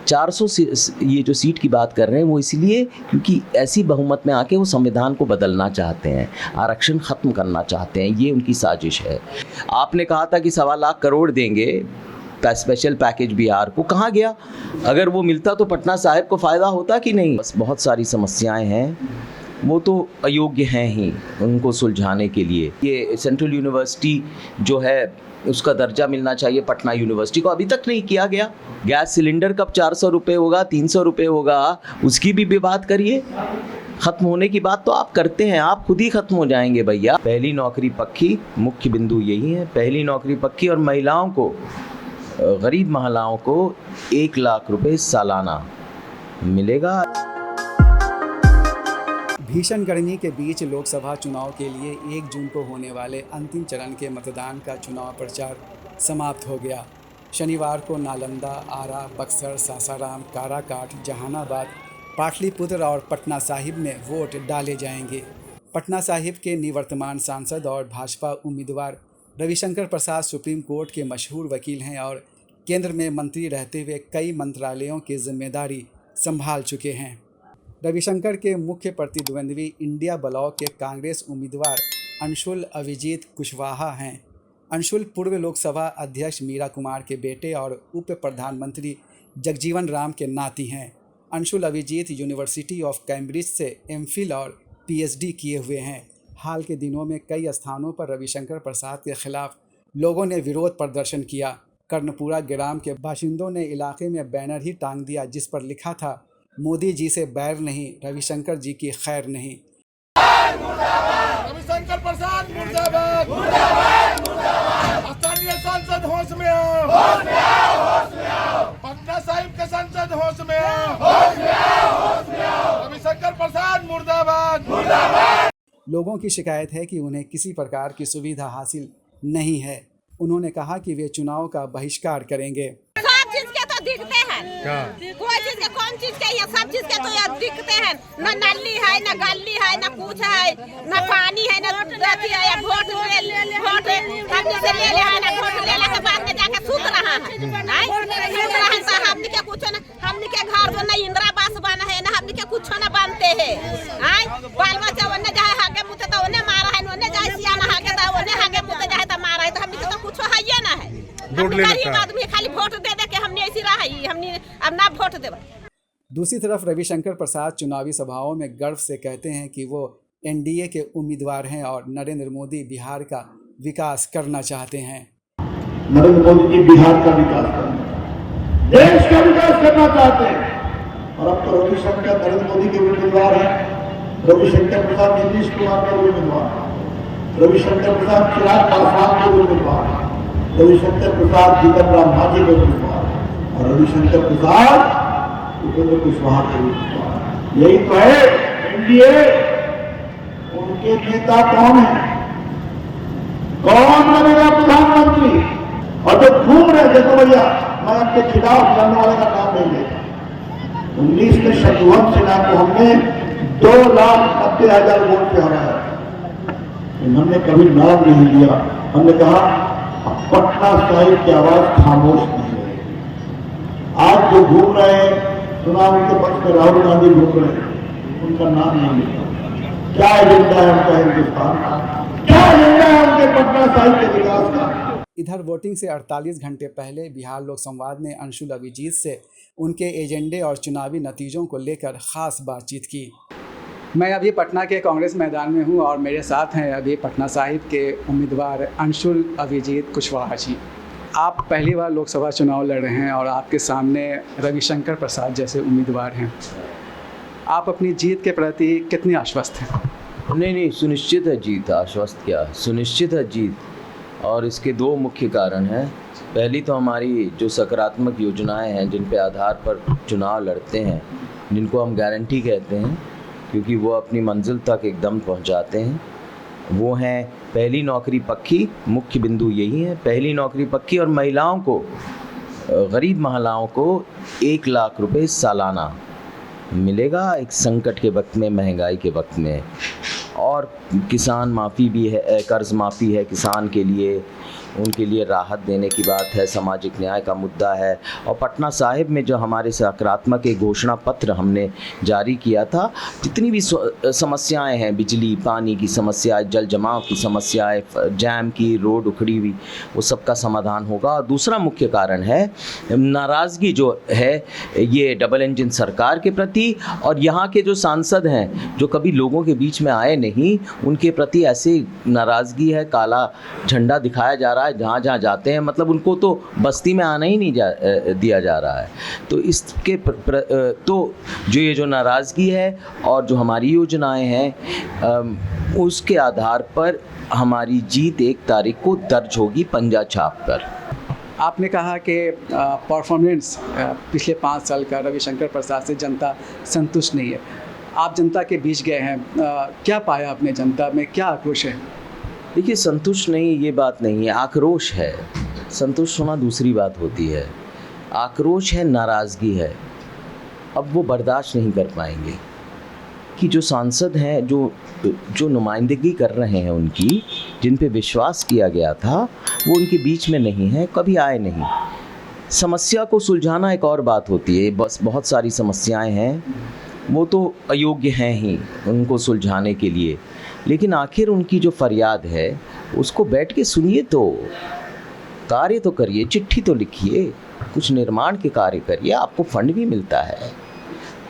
ये जो सीट की बात कर रहे हैं वो इसलिए क्योंकि ऐसी बहुमत में आके वो संविधान को बदलना चाहते हैं, आरक्षण ख़त्म करना चाहते हैं, ये उनकी साजिश है। आपने कहा था कि 1.25 लाख करोड़ देंगे स्पेशल पैकेज बिहार को, कहाँ गया? अगर वो मिलता तो पटना साहिब को फ़ायदा होता कि नहीं? बस बहुत सारी समस्याएं हैं, वो तो अयोग्य हैं ही उनको सुलझाने के लिए। ये सेंट्रल यूनिवर्सिटी जो है उसका दर्जा मिलना चाहिए पटना यूनिवर्सिटी को, अभी तक नहीं किया गया। गैस सिलेंडर कब 400 रुपये होगा, 300 रुपये होगा, उसकी भी बात करिए। ख़त्म होने की बात तो आप करते हैं, आप खुद ही ख़त्म हो जाएंगे भैया। पहली नौकरी पक्की, मुख्य बिंदु यही है, पहली नौकरी पक्की। और महिलाओं को, गरीब महिलाओं को 1 लाख रुपए सालाना मिलेगा। भीषण गर्मी के बीच लोकसभा चुनाव के लिए 1 जून को होने वाले अंतिम चरण के मतदान का चुनाव प्रचार समाप्त हो गया। शनिवार को नालंदा, आरा, बक्सर, सासाराम, काराकाट, जहानाबाद, पाटलिपुत्र और पटना साहिब में वोट डाले जाएंगे। पटना साहिब के निवर्तमान सांसद और भाजपा उम्मीदवार रविशंकर प्रसाद सुप्रीम कोर्ट के मशहूर वकील हैं और केंद्र में मंत्री रहते हुए कई मंत्रालयों की जिम्मेदारी संभाल चुके हैं। रविशंकर के मुख्य प्रतिद्वंद्वी इंडिया ब्लॉक के कांग्रेस उम्मीदवार अंशुल अभिजीत कुशवाहा हैं। अंशुल पूर्व लोकसभा अध्यक्ष मीरा कुमार के बेटे और उप प्रधानमंत्री जगजीवन राम के नाती हैं। Anshul Abhijit university of Cambridge से एमफिल और पीएचडी किए हुए हैं। हाल के दिनों में कई स्थानों पर रविशंकर प्रसाद के खिलाफ लोगों ने विरोध प्रदर्शन किया। कर्णपुरा ग्राम के बाशिंदों ने इलाके में बैनर ही टांग दिया जिस पर लिखा था, मोदी जी से बैर नहीं, रविशंकर जी की खैर नहीं। रविशंकर प्रसाद मुर्दाबाद, मुर्दाबाद, मुर्दाबाद। स्थानीय सांसद होश में आओ, होश में आओ, होश में आओ। पटना साहिब के सांसद होश में आओ, होश में आओ, होश में आओ। रविशंकर प्रसाद मुर्दाबाद, मुर्दाबाद। लोगों की शिकायत है कि उन्हें किसी प्रकार की सुविधा हासिल नहीं है। उन्होंने कहा कि वे चुनाव का बहिष्कार करेंगे। दिखते हैं कोई चीज के, कौन चीज के, ये सब चीज के तो यार दिखते हैं। न नली है, न गली है, न कुछ है, न पानी है, न अथी है। वोट हमने से ले है, न वोट लेने के बाद में जाके सूत रहा है, सूत रहा है। तो हमने के कुछ न, हमने के घर जो न इंदिरा आवास बना है, न हमने के कुछ न बनते है। बाल बच्चा ओने जाए हागे मुते तो ओने मारा है, ओने जाए सियाना हागे तो ओने हागे मुते जाए तो मारा है। तो हमने के तो कुछ है ही ना है। गरीब आदमी खाली वोट दे दे के हमने ऐसी रही, हमने अब ना वोट देवा। दूसरी तरफ रविशंकर प्रसाद चुनावी सभाओं में गर्व से कहते हैं कि वो एनडीए के उम्मीदवार हैं और नरेंद्र मोदी बिहार का विकास करना चाहते हैं। नरेंद्र मोदी जी बिहार का विकास करना, देश का विकास करना चाहते हैं। और अब तो रविशंकर नरेंद्र मोदी के उम्मीदवार हैं। रविशंकर प्रसाद नीतीश कुमार के उम्मीदवार, रविशंकर प्रसाद चिराग पासवान के उम्मीदवार, रविशंकर प्रसाद जीतन राम मांझी के उम्मीदवार और रविशंकर प्रसाद उपेंद्र कुशवाहा के उम्मीदवार। यही तो है एनडीए। उनके नेता कौन है? कौन बनेगा प्रधानमंत्री? और जो घूम रहे देखो भैया, मैं आपके खिलाफ लड़ने वाले का नाम नहीं लेता। 19 में शत्रुघ्न सिन्हा को हमने 2,90,000 वोट से हराया। हमने कभी नाम नहीं लिया। हमने कहा पटना साहिब की आवाज खामोश नहीं है। आज जो घूम रहे हैं चुनाव के पक्ष में, राहुल गांधी घूम रहे हैं, उनका नाम नहीं लिया। क्या एजेंडा है उनका हिंदुस्तान का? क्या एजेंडा है उनके पटना साहिब के विकास का? इधर वोटिंग से 48 घंटे पहले बिहार लोक संवाद ने अंशुल अभिजीत से उनके एजेंडे और चुनावी नतीजों को लेकर खास बातचीत की। मैं अभी पटना के कांग्रेस मैदान में हूं और मेरे साथ हैं अभी पटना साहिब के उम्मीदवार अंशुल अभिजीत कुशवाहा जी। आप पहली बार लोकसभा चुनाव लड़ रहे हैं और आपके सामने रविशंकर प्रसाद जैसे उम्मीदवार हैं। आप अपनी जीत के प्रति कितने आश्वस्त हैं? नहीं, सुनिश्चित है जीत। आश्वस्त क्या, सुनिश्चित है जीत। और इसके 2 मुख्य कारण हैं। पहली तो हमारी जो सकारात्मक योजनाएं हैं जिन पे आधार पर चुनाव लड़ते हैं, जिनको हम गारंटी कहते हैं क्योंकि वो अपनी मंजिल तक एकदम पहुंचाते हैं, वो हैं पहली नौकरी पक्की, मुख्य बिंदु यही है, पहली नौकरी पक्की। और महिलाओं को, गरीब महिलाओं को 1 लाख रुपए सालाना मिलेगा एक संकट के वक्त में, महंगाई के वक्त में। और किसान माफ़ी भी है, कर्ज माफ़ी है किसान के लिए। उनके लिए राहत देने की बात है, सामाजिक न्याय का मुद्दा है। और पटना साहिब में जो हमारे सकारात्मक एक घोषणा पत्र हमने जारी किया था, जितनी भी समस्याएं हैं, बिजली पानी की समस्या, जल जमाव की समस्याएं, जैम की, रोड उखड़ी हुई, वो सबका समाधान होगा। और दूसरा मुख्य कारण है नाराज़गी जो है ये डबल इंजन सरकार के प्रति, और यहाँ के जो सांसद हैं जो कभी लोगों के बीच में आए नहीं, उनके प्रति ऐसे नाराज़गी है, काला झंडा दिखाया जा रहा है जहाँ जहाँ जाते हैं। मतलब उनको तो बस्ती में आना ही नहीं दिया जा रहा है। तो इसके तो जो नाराज़गी है और जो हमारी योजनाएं हैं उसके आधार पर हमारी जीत 1 तारीख को दर्ज होगी पंजा छाप कर। आपने कहा कि परफॉर्मेंस पिछले 5 साल का रविशंकर प्रसाद से जनता संतुष्ट नहीं है। आप जनता के बीच गए हैं, क्या पाया आपने जनता में, क्या आक्रोश है? देखिए, संतुष्ट नहीं ये बात नहीं है, आक्रोश है। संतुष्ट होना दूसरी बात होती है, आक्रोश है, नाराज़गी है। अब वो बर्दाश्त नहीं कर पाएंगे कि जो सांसद हैं, जो नुमाइंदगी कर रहे हैं उनकी, जिन पे विश्वास किया गया था, वो उनके बीच में नहीं है, कभी आए नहीं। समस्या को सुलझाना एक और बात होती है। बस बहुत सारी समस्याएं हैं, वो तो अयोग्य हैं ही उनको सुलझाने के लिए, लेकिन आखिर उनकी जो फरियाद है उसको बैठ के सुनिए, तो कार्य तो करिए, चिट्ठी तो लिखिए, कुछ निर्माण के कार्य करिए, आपको फंड भी मिलता है।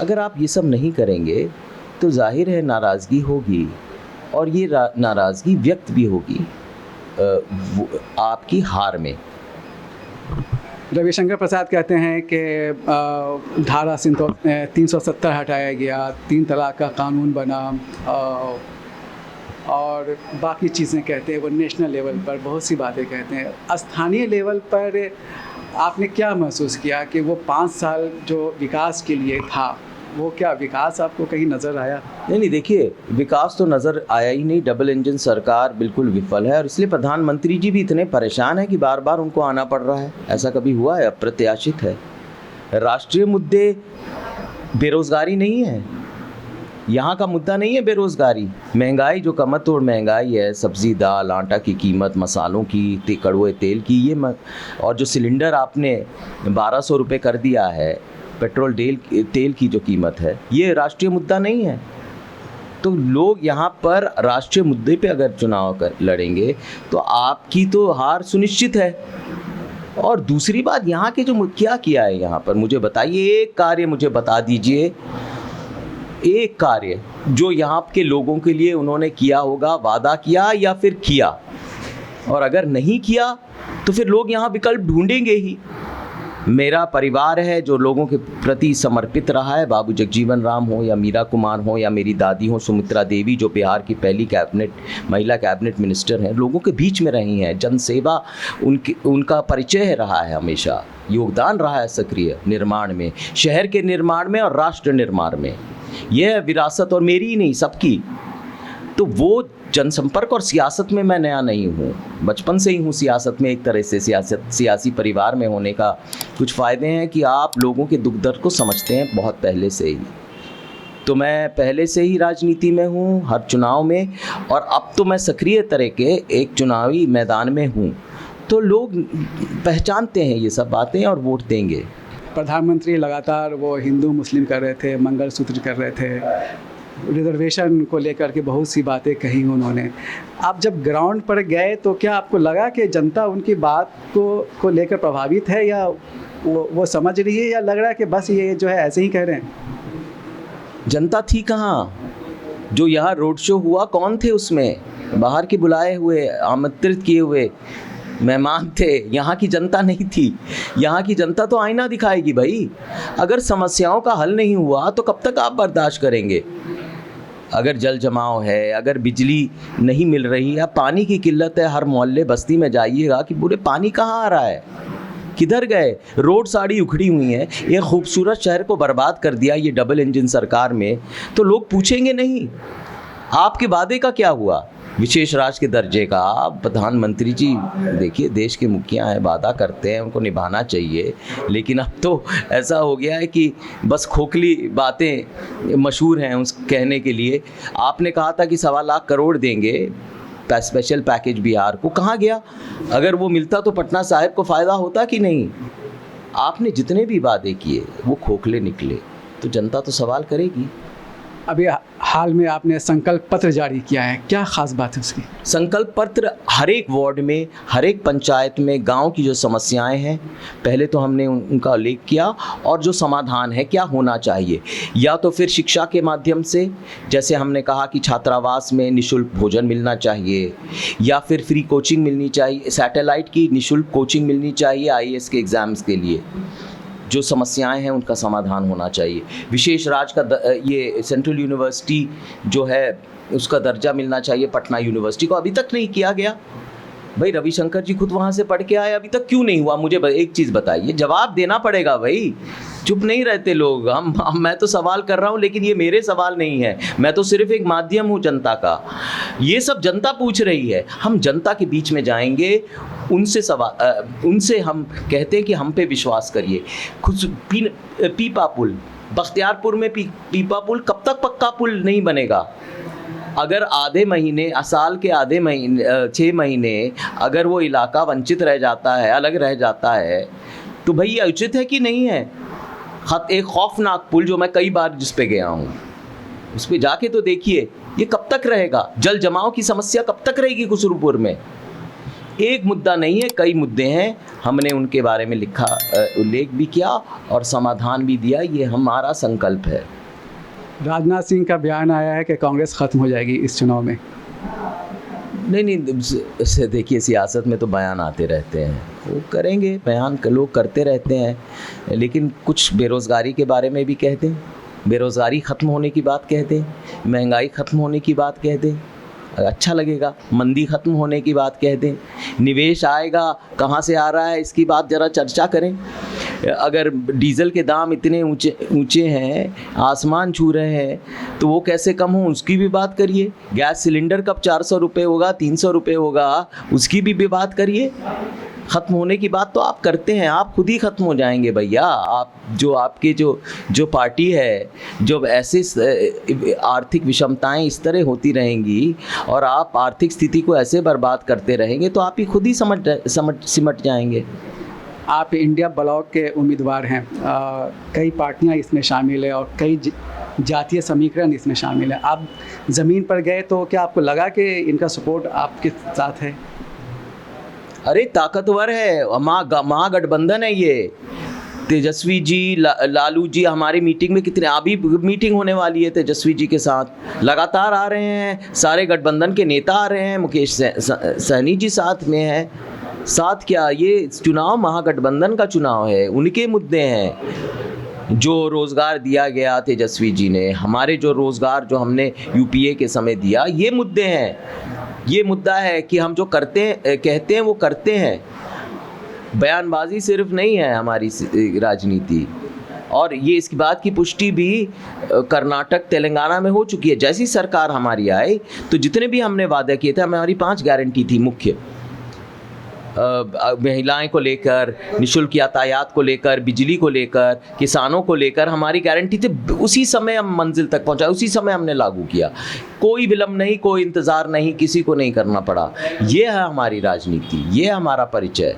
अगर आप ये सब नहीं करेंगे तो जाहिर है नाराज़गी होगी, और ये नाराज़गी व्यक्त भी होगी आपकी हार में। रविशंकर प्रसाद कहते हैं कि धारा 370 हटाया गया, 3 तलाक का कानून बना, और बाकी चीज़ें कहते हैं। वो नेशनल लेवल पर बहुत सी बातें कहते हैं। स्थानीय लेवल पर आपने क्या महसूस किया कि वो 5 साल जो विकास के लिए था, वो क्या विकास आपको कहीं नज़र आया? नहीं, देखिए, विकास तो नज़र आया ही नहीं। डबल इंजन सरकार बिल्कुल विफल है, और इसलिए प्रधानमंत्री जी भी इतने परेशान हैं कि बार बार उनको आना पड़ रहा है। ऐसा कभी हुआ है? अप्रत्याशित है। राष्ट्रीय मुद्दे बेरोज़गारी नहीं है, यहाँ का मुद्दा नहीं है बेरोज़गारी। महंगाई, जो कमरतोड़ महंगाई है, सब्ज़ी दाल आटा की कीमत, मसालों की, कड़वे तेल की, ये और जो सिलेंडर आपने 1200 रुपये कर दिया है, पेट्रोल तेल की जो कीमत है, ये राष्ट्रीय मुद्दा नहीं है। तो लोग यहाँ पर राष्ट्रीय मुद्दे पे अगर चुनाव लड़ेंगे तो आपकी तो हार सुनिश्चित है। और दूसरी बात, यहाँ के जो क्या किया है यहाँ पर, मुझे बताइए, एक कार्य मुझे बता दीजिए, एक कार्य जो यहाँ के लोगों के लिए उन्होंने किया होगा, वादा किया या फिर किया। और अगर नहीं किया तो फिर लोग यहाँ विकल्प ढूंढेंगे ही। मेरा परिवार है जो लोगों के प्रति समर्पित रहा है, बाबू जगजीवन राम हो या मीरा कुमार हो या मेरी दादी हो सुमित्रा देवी, जो बिहार की पहली महिला कैबिनेट मिनिस्टर हैं, लोगों के बीच में रही हैं। जनसेवा उनका परिचय रहा है, हमेशा योगदान रहा है सक्रिय निर्माण में, शहर के निर्माण में और राष्ट्र निर्माण में। यह विरासत और मेरी ही नहीं, सबकी। तो वो जनसंपर्क और सियासत में मैं नया नहीं हूँ, बचपन से ही हूँ सियासत में। एक तरह से सियासी परिवार में होने का कुछ फ़ायदे हैं कि आप लोगों के दुख दर्द को समझते हैं बहुत पहले से ही। तो मैं पहले से ही राजनीति में हूँ, हर चुनाव में, और अब तो मैं सक्रिय तरह के एक चुनावी मैदान में हूँ। तो लोग पहचानते हैं ये सब बातें और वोट देंगे। प्रधानमंत्री लगातार वो हिंदू मुस्लिम कर रहे थे, मंगलसूत्र कर रहे थे, रिजर्वेशन को लेकर के बहुत सी बातें कही उन्होंने। आप जब ग्राउंड पर गए तो क्या आपको लगा कि जनता उनकी बात को लेकर प्रभावित है, या वो समझ रही है, या लग रहा है कि बस ये जो है ऐसे ही कह रहे हैं? जनता थी कहाँ? जो यहाँ रोड शो हुआ, कौन थे उसमें? बाहर के बुलाए हुए, आमंत्रित किए हुए मेहमान थे, यहाँ की जनता नहीं थी। यहाँ की जनता तो आईना दिखाएगी भाई। अगर समस्याओं का हल नहीं हुआ तो कब तक आप बर्दाश्त करेंगे? अगर जल जमाव है, अगर बिजली नहीं मिल रही है, पानी की किल्लत है, हर मोहल्ले बस्ती में जाइएगा कि पूरे पानी कहाँ आ रहा है, किधर गए? रोड साड़ी उखड़ी हुई हैं। ये खूबसूरत शहर को बर्बाद कर दिया ये डबल इंजन सरकार में। तो लोग पूछेंगे नहीं आपके वादे का क्या हुआ, विशेष राज्य के दर्जे का? प्रधानमंत्री जी देखिए, देश के मुखिया हैं, वादा करते हैं, उनको निभाना चाहिए। लेकिन अब तो ऐसा हो गया है कि बस खोखली बातें मशहूर हैं उस कहने के लिए। आपने कहा था कि 1.25 लाख करोड़ देंगे, स्पेशल पैकेज बिहार को, कहाँ गया? अगर वो मिलता तो पटना साहिब को फ़ायदा होता कि नहीं? आपने जितने भी वादे किए वो खोखले निकले, तो जनता तो सवाल करेगी। अभी हाल में आपने संकल्प पत्र जारी किया है, क्या खास बात है उसकी? संकल्प पत्र हर एक वार्ड में, हर एक पंचायत में गांव की जो समस्याएं हैं पहले तो हमने उनका उल्लेख किया, और जो समाधान है क्या होना चाहिए, या तो फिर शिक्षा के माध्यम से, जैसे हमने कहा कि छात्रावास में निःशुल्क भोजन मिलना चाहिए, या फिर फ्री कोचिंग मिलनी चाहिए, सैटेलाइट की निःशुल्क कोचिंग मिलनी चाहिए IAS के एग्ज़ाम्स के लिए। जो समस्याएं हैं उनका समाधान होना चाहिए। विशेष राज्य का ये सेंट्रल यूनिवर्सिटी जो है उसका दर्जा मिलना चाहिए पटना यूनिवर्सिटी को, अभी तक नहीं किया गया। भाई रविशंकर जी खुद वहाँ से पढ़ के आए, अभी तक क्यों नहीं हुआ? मुझे एक चीज़ बताइए, जवाब देना पड़ेगा भाई, चुप नहीं रहते लोग। मैं तो सवाल कर रहा हूँ, लेकिन ये मेरे सवाल नहीं है, मैं तो सिर्फ एक माध्यम हूँ जनता का। ये सब जनता पूछ रही है, हम जनता के बीच में जाएंगे, उनसे हम कहते हैं कि हम पे विश्वास करिए। खुद पीपा पुल, बख्तियारपुर में पीपा पुल कब तक पक्का पुल नहीं बनेगा? अगर आधे महीने, साल के आधे महीने, 6 महीने अगर वो इलाका वंचित रह जाता है, अलग रह जाता है, तो भाई ये उचित है कि नहीं है? एक खौफनाक पुल जो मैं कई बार जिस पे गया हूँ, उस पे जाके तो देखिए, ये कब तक रहेगा? जल जमाव की समस्या कब तक रहेगी खुसरूपुर में? एक मुद्दा नहीं है, कई मुद्दे हैं, हमने उनके बारे में लिखा, उल्लेख भी किया और समाधान भी दिया। ये हमारा संकल्प है। राजनाथ सिंह का बयान आया है कि कांग्रेस ख़त्म हो जाएगी इस चुनाव में। नहीं, देखिए सियासत में तो बयान आते रहते हैं, वो करेंगे, बयान लोग करते रहते हैं, लेकिन कुछ बेरोज़गारी के बारे में भी कह दें, बेरोज़गारी ख़त्म होने की बात कह दें, महंगाई ख़त्म होने की बात कह दें, अच्छा लगेगा। मंदी ख़त्म होने की बात कह दें, निवेश आएगा, कहाँ से आ रहा है इसकी बात ज़रा चर्चा करें। अगर डीजल के दाम इतने ऊंचे हैं, आसमान छू रहे हैं, तो वो कैसे कम हो उसकी भी बात करिए। गैस सिलेंडर कब 400 रुपये होगा, 300 रुपये होगा, उसकी भी बात करिए। ख़त्म होने की बात तो आप करते हैं, आप खुद ही ख़त्म हो जाएंगे भैया। आप आपके जो पार्टी है, जो ऐसे आर्थिक विषमताएं इस तरह होती रहेंगी और आप आर्थिक स्थिति को ऐसे बर्बाद करते रहेंगे, तो आप ही खुद ही सिमट जाएंगे। आप इंडिया ब्लॉक के उम्मीदवार हैं, कई पार्टियां इसमें शामिल है और कई जातीय समीकरण इसमें शामिल है। आप ज़मीन पर गए तो क्या आपको लगा कि इनका सपोर्ट आपके साथ है? अरे ताकतवर है, महागठबंधन है ये। तेजस्वी जी, लालू जी हमारी मीटिंग में कितने, अभी मीटिंग होने वाली है तेजस्वी जी के साथ, लगातार आ रहे हैं, सारे गठबंधन के नेता आ रहे हैं, मुकेश सहनी जी साथ में है। साथ क्या, ये चुनाव महागठबंधन का चुनाव है, उनके मुद्दे हैं। जो रोज़गार दिया गया तेजस्वी जी ने, हमारे जो रोज़गार जो हमने UPA के समय दिया, ये मुद्दे हैं। ये मुद्दा है कि हम जो कहते हैं वो करते हैं। बयानबाजी सिर्फ नहीं है हमारी राजनीति। और ये इसकी बात की पुष्टि भी कर्नाटक, तेलंगाना में हो चुकी है। जैसी सरकार हमारी आई तो जितने भी हमने वादे किए थे, हमारी 5 गारंटी थी मुख्य, महिलाएं को लेकर, निःशुल्क यातायात को लेकर, बिजली को लेकर, किसानों को लेकर हमारी गारंटी थी। उसी समय हम मंजिल तक पहुंचाए, उसी समय हमने लागू किया। कोई विलंब नहीं, कोई इंतज़ार नहीं, किसी को नहीं करना पड़ा। ये है हमारी राजनीति, ये है हमारा परिचय।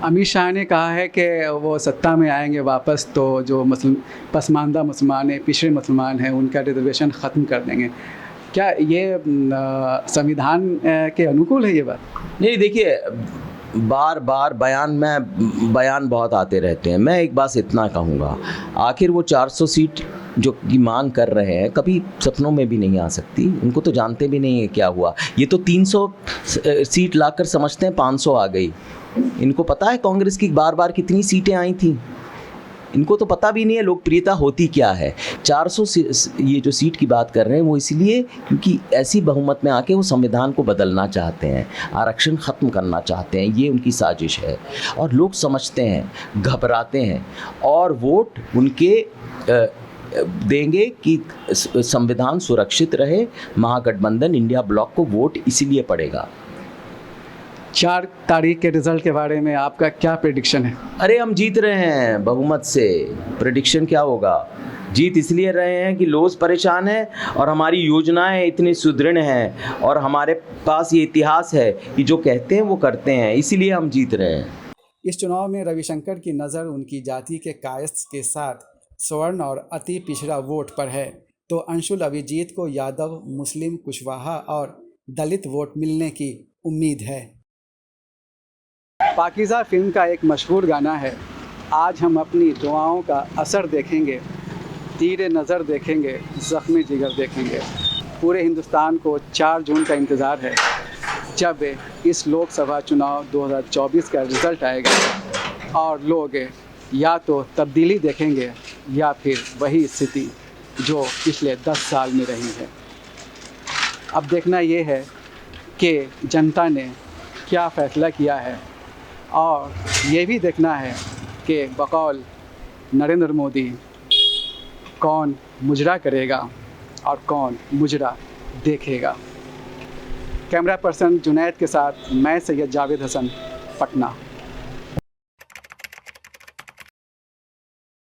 अमित शाह ने कहा है कि वो सत्ता में आएंगे वापस तो जो पसमानदा मुसलमान है, पिछड़े मुसलमान हैं, उनका रिजर्वेशन ख़त्म कर देंगे। क्या ये संविधान के अनुकूल है ये बात? नहीं, देखिए बार बयान बहुत आते रहते हैं। मैं एक बात इतना कहूँगा, आखिर वो 400 सीट जो की मांग कर रहे हैं कभी सपनों में भी नहीं आ सकती। उनको तो जानते भी नहीं है क्या हुआ। ये तो 300 सीट लाकर समझते हैं 500 आ गई। इनको पता है कांग्रेस की बार कितनी सीटें आई थी, इनको तो पता भी नहीं है लोकप्रियता होती क्या है। 400 ये जो सीट की बात कर रहे हैं वो इसलिए क्योंकि ऐसी बहुमत में आके वो संविधान को बदलना चाहते हैं, आरक्षण ख़त्म करना चाहते हैं। ये उनकी साजिश है और लोग समझते हैं, घबराते हैं और वोट उनके देंगे कि संविधान सुरक्षित रहे। महागठबंधन इंडिया ब्लॉक को वोट इसीलिए पड़ेगा। 4 तारीख के रिजल्ट के बारे में आपका क्या प्रेडिक्शन है? अरे हम जीत रहे हैं बहुमत से। प्रेडिक्शन क्या होगा? जीत इसलिए रहे हैं कि लोग परेशान हैं और हमारी योजनाएं इतनी सुदृढ़ हैं और हमारे पास ये इतिहास है कि जो कहते हैं वो करते हैं, इसीलिए हम जीत रहे हैं। इस चुनाव में रविशंकर की नज़र उनकी जाति के कायस्थ के साथ स्वर्ण और अति पिछड़ा वोट पर है, तो अंशुल अभिजीत को यादव, मुस्लिम, कुशवाहा और दलित वोट मिलने की उम्मीद है। पाकीज़ा फिल्म का एक मशहूर गाना है, आज हम अपनी दुआओं का असर देखेंगे, तीरे नज़र देखेंगे, ज़ख्मी जिगर देखेंगे। पूरे हिंदुस्तान को 4 जून का इंतज़ार है, जब इस लोकसभा चुनाव 2024 का रिज़ल्ट आएगा और लोग या तो तब्दीली देखेंगे या फिर वही स्थिति जो पिछले 10 साल में रही है। अब देखना ये है कि जनता ने क्या फ़ैसला किया है और ये भी देखना है कि बकौल नरेंद्र मोदी कौन मुजरा करेगा और कौन मुजरा देखेगा। कैमरा पर्सन जुनैद के साथ मैं सैयद जावेद हसन, पटना।